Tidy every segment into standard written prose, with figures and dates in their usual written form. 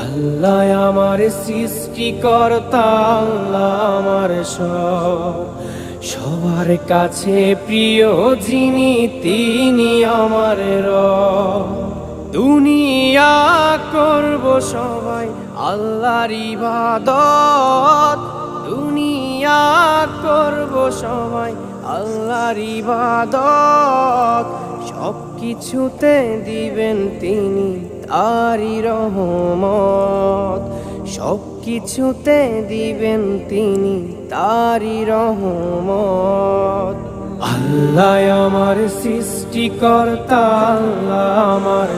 আল্লাহ আমার সৃষ্টিকর্তা, আল্লাহ আমার সবার কাছে প্রিয় যিনি তিনি আমার রব। দুনিয়া করব সবাই আল্লাহর ইবাদত, দুনিয়া করব সবাই আল্লাহর ইবাদত। সব কিছুতে দিবেন তিনি তারি রহমত, সব কিছুতে দিবেন তিনি তারি রহমত। আল্লাহ আমার সৃষ্টিকর্তা, আল্লাহ আমার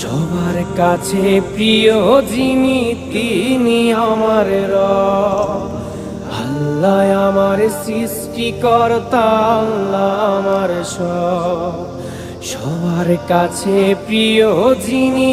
সবার কাছে প্রিয় যিনি তিনি আমার রব। আল্লাহ আমার সৃষ্টিকর্তা, আল্লাহ আমার সবার কাছে প্রিয় যিনি